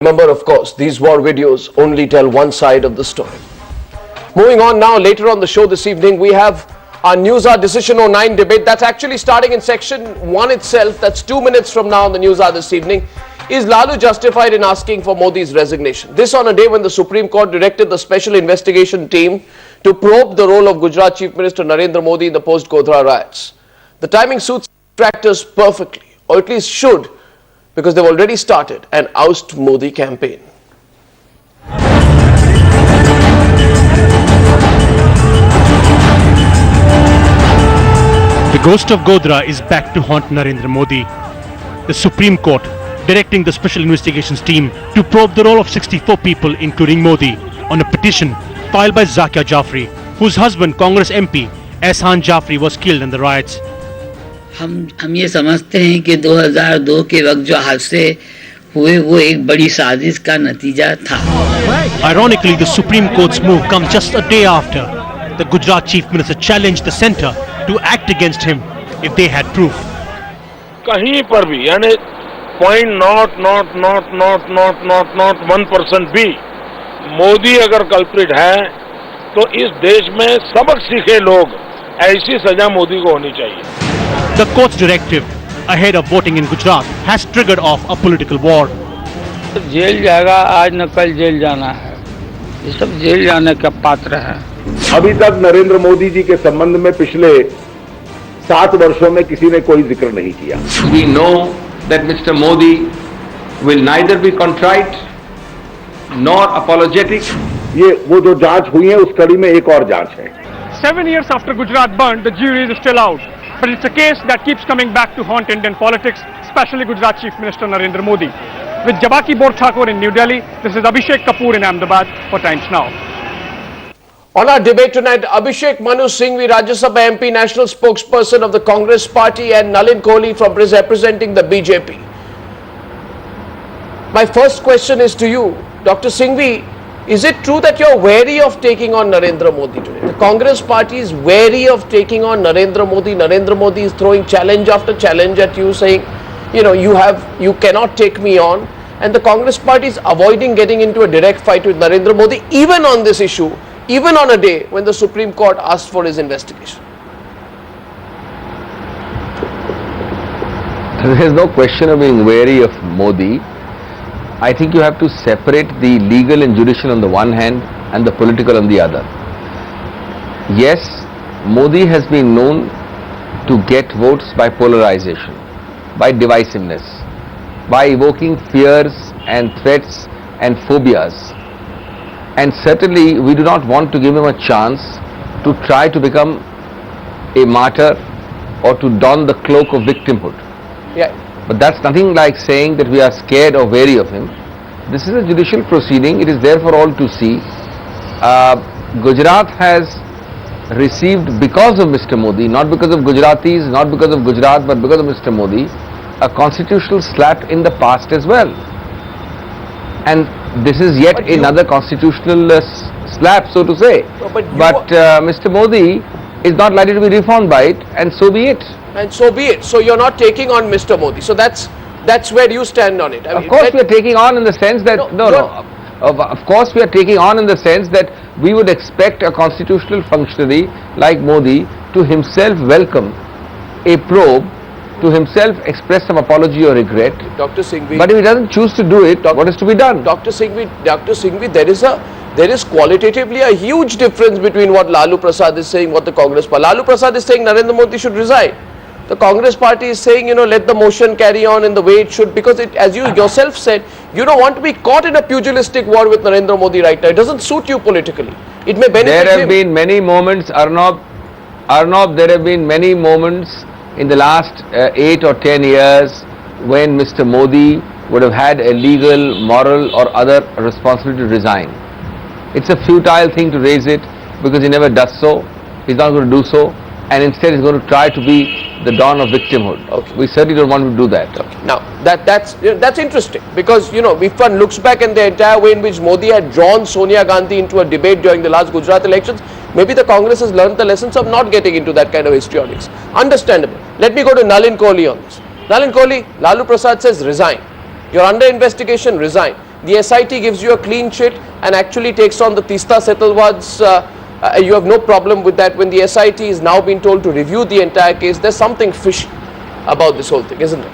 Remember, of course, these war videos only tell one side of the story. Moving on now, later on the show this evening, we have our News Hour Decision 09 debate. That's actually starting in section 1 itself. That's 2 minutes from now on the News Hour this evening. Is Lalu justified in asking for Modi's resignation? This on a day when the Supreme Court directed the special investigation team to probe the role of Gujarat Chief Minister Narendra Modi in the post-Godhra riots. The timing suits detractors perfectly, or at least should, because they've already started an Oust Modi campaign. The ghost of Godhra is back to haunt Narendra Modi. The Supreme Court directing the special investigations team to probe the role of 64 people, including Modi, on a petition filed by Zakia Jafri, whose husband, Congress MP Ehsan Jafri, was killed in the riots. हम ये समझते हैं कि 2002 के वक्त जो हादसे हुए वो एक बड़ी साजिश का नतीजा था. Ironically, the Supreme Court's move comes just a day after the Gujarat Chief Minister challenged the centre to act against him if they had proof. कहीं पर भी यानी 0.1% भी मोदी अगर कल्प्रिट है तो इस देश में सबक सीखे लोग ऐसी सजा मोदी को होनी चाहिए. The court's directive ahead of voting in Gujarat has triggered off a political war. Jail जाएगा आज न कल जेल जाना है. ये सब जेल जाने का पात्र है. अभी तक नरेंद्र मोदी जी के संबंध में पिछले 7 वर्षों में किसी ने कोई जिक्र नहीं किया. We know that Mr. Modi will neither be contrite nor apologetic. ये वो जो जांच हुई है उस कड़ी में एक और जांच है. 7 years after Gujarat burned, the jury is still out. But it's a case that keeps coming back to haunt Indian politics, especially Gujarat Chief Minister Narendra Modi. With Jabaki Bor Thakur in New Delhi, this is Abhishek Kapoor in Ahmedabad for Times Now. On our debate tonight, Abhishek Manu Singhvi, Rajya Sabha MP, national spokesperson of the Congress party, and Nalin Kohli from representing the BJP. My first question is to you, Dr. Singhvi. Is it true that you're wary of taking on Narendra Modi today? The Congress party is wary of taking on Narendra Modi. Narendra Modi is throwing challenge after challenge at you, saying, you cannot take me on. And the Congress party is avoiding getting into a direct fight with Narendra Modi, even on this issue, even on a day when the Supreme Court asked for his investigation. There is no question of being wary of Modi. I think you have to separate the legal and judicial on the one hand and the political on the other. Yes, Modi has been known to get votes by polarization, by divisiveness, by evoking fears and threats and phobias. And certainly we do not want to give him a chance to try to become a martyr or to don the cloak of victimhood. Yeah. But that's nothing like saying that we are scared or wary of him. This is a judicial proceeding. It is there for all to see. Gujarat has received, because of Mr. Modi, not because of Gujaratis, not because of Gujarat, but because of Mr. Modi, a constitutional slap in the past as well. And this is yet another constitutional slap, so to say. But Mr. Modi is not likely to be reformed by it, and so be it. And so be it. So you're not taking on Mr. Modi. So that's where you stand on it. Of course we are taking on in the sense that, of course we are taking on in the sense that we would expect a constitutional functionary like Modi to himself welcome a probe, to himself express some apology or regret. Dr. Singhvi. But if he doesn't choose to do it, what is to be done? Dr. Singhvi, there is qualitatively a huge difference between what Lalu Prasad is saying, what the Congress party. Lalu Prasad is saying Narendra Modi should resign. The Congress party is saying, let the motion carry on in the way it should, because it, as you yourself said, you don't want to be caught in a pugilistic war with Narendra Modi right now. It doesn't suit you politically. It may benefit him. There have been many moments, Arnab, there have been many moments in the last 8 or 10 years when Mr. Modi would have had a legal, moral or other responsibility to resign. It's a futile thing to raise it because he never does so. He's not going to do so, and instead he's going to try to be the dawn of victimhood. Okay. We certainly don't want to do that. Okay. Now that's interesting, because if one looks back in the entire way in which Modi had drawn Sonia Gandhi into a debate during the last Gujarat elections, maybe the Congress has learned the lessons of not getting into that kind of histrionics. Understandable. Let me go to Nalin Kohli on this. Nalin Kohli, Lalu Prasad says resign. You're under investigation, resign. the SIT gives you a clean chit and actually takes on the Tista Setalwad's, you have no problem with that. When the SIT is now being told to review the entire case, there's something fishy about this whole thing, isn't it?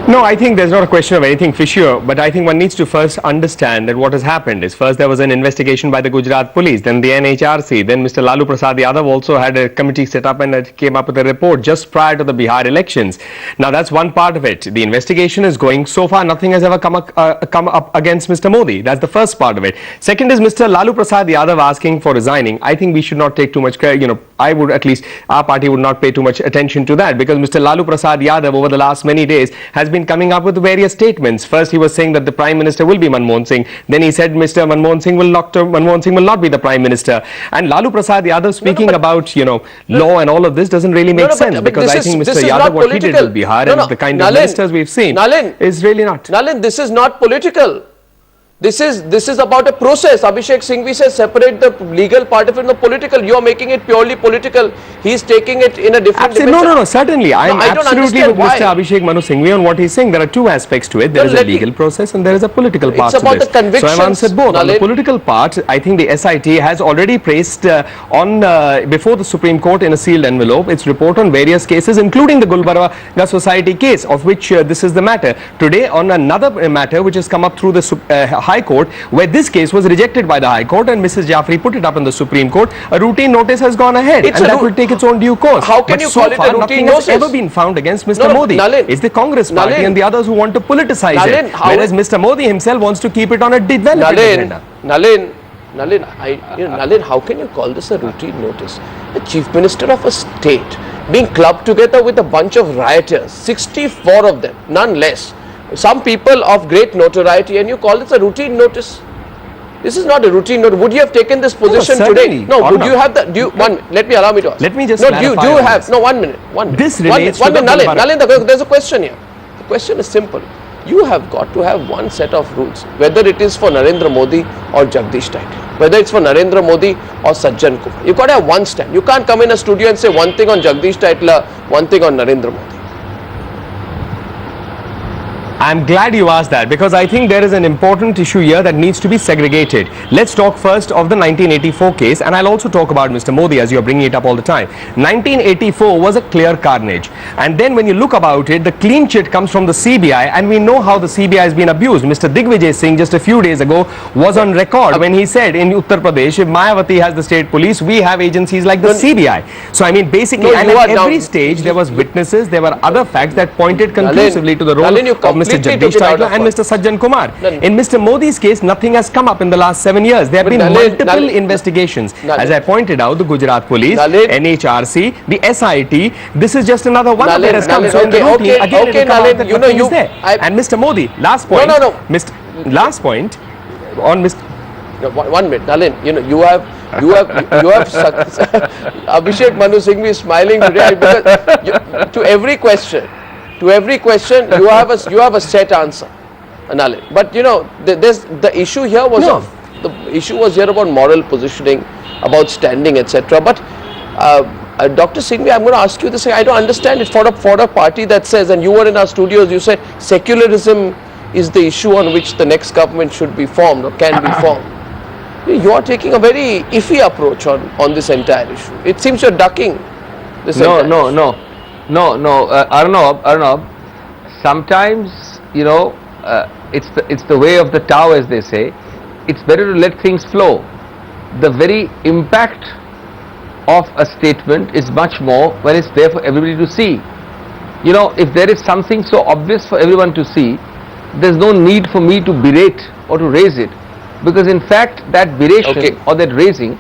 No, I think there's not a question of anything fishier, but I think one needs to first understand that what has happened is first there was an investigation by the Gujarat police, then the NHRC, then Mr. Lalu Prasad Yadav also had a committee set up and it came up with a report just prior to the Bihar elections. Now that's one part of it. The investigation is going. So far nothing has ever come up against Mr. Modi. That's the first part of it. Second is Mr. Lalu Prasad Yadav asking for resigning. I think we should not take too much, I would, at least our party would not pay too much attention to that, because Mr. Lalu Prasad Yadav over the last many days has been coming up with various statements. First he was saying that the Prime Minister will be Manmohan Singh. Then he said Mr. Manmohan Singh will not be the Prime Minister. And Lalu Prasad Yadav speaking about, law and all of this doesn't really make sense, because I think Mr. Yadav, what he did with Bihar and the kind of ministers we've seen is really not. Nalin, this is not political. This is about a process. Abhishek Singhvi says separate the legal part of it from the political. You are making it purely political. He's taking it in a different dimension. No, certainly. I am absolutely with Mr. Abhishek Manu Singhvi on what he's saying. There are two aspects to it. There is a legal process and there is a political part to this. It's about the convictions. So I've answered both. On the political part, I think the SIT has already placed before the Supreme Court in a sealed envelope its report on various cases, including the Gulbarga Society case, of which this is the matter. Today, on another matter which has come up through the High Court, where this case was rejected by the High Court and Mrs. Jaffrey put it up in the Supreme Court, a routine notice has gone ahead and that will take its own due course. How can you call it a routine nothing notice? has ever been found against Mr. Modi. It's the Congress party and the others who want to politicize it, whereas Mr. Modi himself wants to keep it on a development agenda. Nalin, how can you call this a routine notice? The Chief Minister of a state being clubbed together with a bunch of rioters, 64 of them, none less. Some people of great notoriety, and you call this a routine notice? This is not a routine notice. Would you have taken this position today? No, would you have that? Let me allow me to ask. Let me just clarify. Do you have? No, 1 minute. 1 minute. This relates to Nalin, there's a question here. The question is simple. You have got to have one set of rules, whether it is for Narendra Modi or Jagdish Titla, whether it's for Narendra Modi or Sajjan Kumar. You've got to have one stand. You can't come in a studio and say one thing on Jagdish Titla, one thing on Narendra Modi. I'm glad you asked that, because I think there is an important issue here that needs to be segregated. Let's talk first of the 1984 case, and I'll also talk about Mr. Modi as you're bringing it up all the time. 1984 was a clear carnage, and then when you look about it, the clean chit comes from the CBI, and we know how the CBI has been abused. Mr. Digvijay Singh just a few days ago was on record when he said in Uttar Pradesh, if Mayawati has the state police, we have agencies like the CBI. So I mean basically, and at every stage there was witnesses, there were other facts that pointed conclusively to the role of Mr. Jagdish Titla and Mr. Sajjan Kumar. In Mr. Modi's case, nothing has come up in the last 7 years. There have been multiple investigations. As I pointed out, the Gujarat police, NHRC, the SIT, this is just another one that has come. So in the routine, again it will come out that nothing is there. And Mr. Modi, last point. Last point on Mr. 1 minute, Nalin, you have Abhishek Manu Singhvi is smiling today because to every question you have a set answer, Nalin. But the issue here was about moral positioning, about standing, etc. But Dr. Singhvi, I'm going to ask you this. I don't understand it for a party that says, and you were in our studios, you said secularism is the issue on which the next government should be formed or can be formed. You are taking a very iffy approach on this entire issue. It seems you're ducking this entire issue. No, Arnab, sometimes, it's the way of the Tao, as they say. It's better to let things flow. The very impact of a statement is much more when it's there for everybody to see. If there is something so obvious for everyone to see, there's no need for me to berate or to raise it. Because in fact, that beration or that raising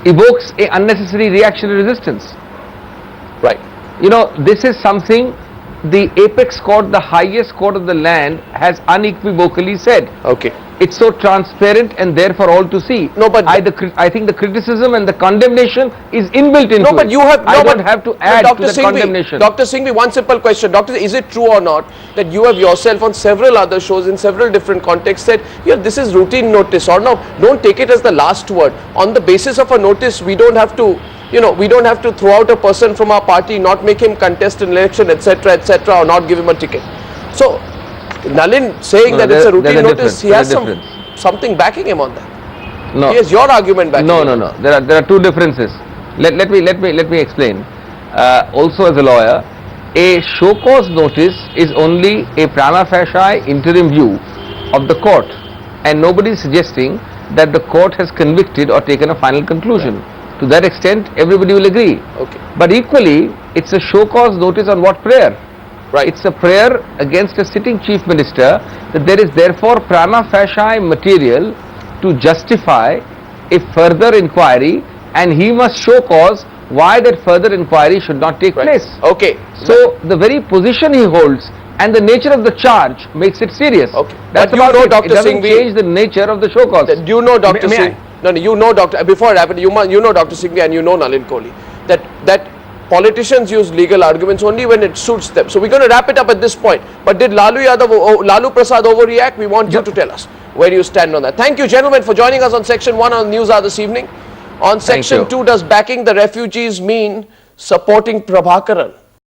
evokes an unnecessary reactionary resistance. Right. This is something the apex court, the highest court of the land, has unequivocally said. Okay. It's so transparent and there for all to see. No, but I think the criticism and the condemnation is inbuilt into it. No, but you have. I don't have to add to the condemnation. Dr. Singhvi, one simple question. Doctor, is it true or not that you have yourself on several other shows in several different contexts said, this is routine notice, or no, don't take it as the last word. On the basis of a notice, we don't have to. We don't have to throw out a person from our party, not make him contest an election, etc., or not give him a ticket. So, Nalin saying No, that it's a routine there's a notice, he difference. has There's a something backing him on that. No. He has your argument backing No, him. no, no. There are two differences. Let me explain. Also, as a lawyer, a show cause notice is only a prima facie interim view of the court, and nobody is suggesting that the court has convicted or taken a final conclusion. Right. To that extent, everybody will agree. Okay. But equally, it's a show cause notice on what prayer? Right. It's a prayer against a sitting chief minister that there is therefore prima facie material to justify a further inquiry, and he must show cause why that further inquiry should not take place. Okay. So the very position he holds and the nature of the charge makes it serious. Okay. That's but you about know, it. Dr. It doesn't Singhvi, change the nature of the show cause. Do you know, Dr. May Singh? No, you know, Dr. Before it happened, you know, Dr. Singhvi, and you know Nalin Kohli, that politicians use legal arguments only when it suits them. So we're going to wrap it up at this point. But did Lalu Prasad overreact? We want you to tell us where you stand on that. Thank you, gentlemen, for joining us on Section 1 on News Hour this evening. On Section 2, does backing the refugees mean supporting Prabhakaran?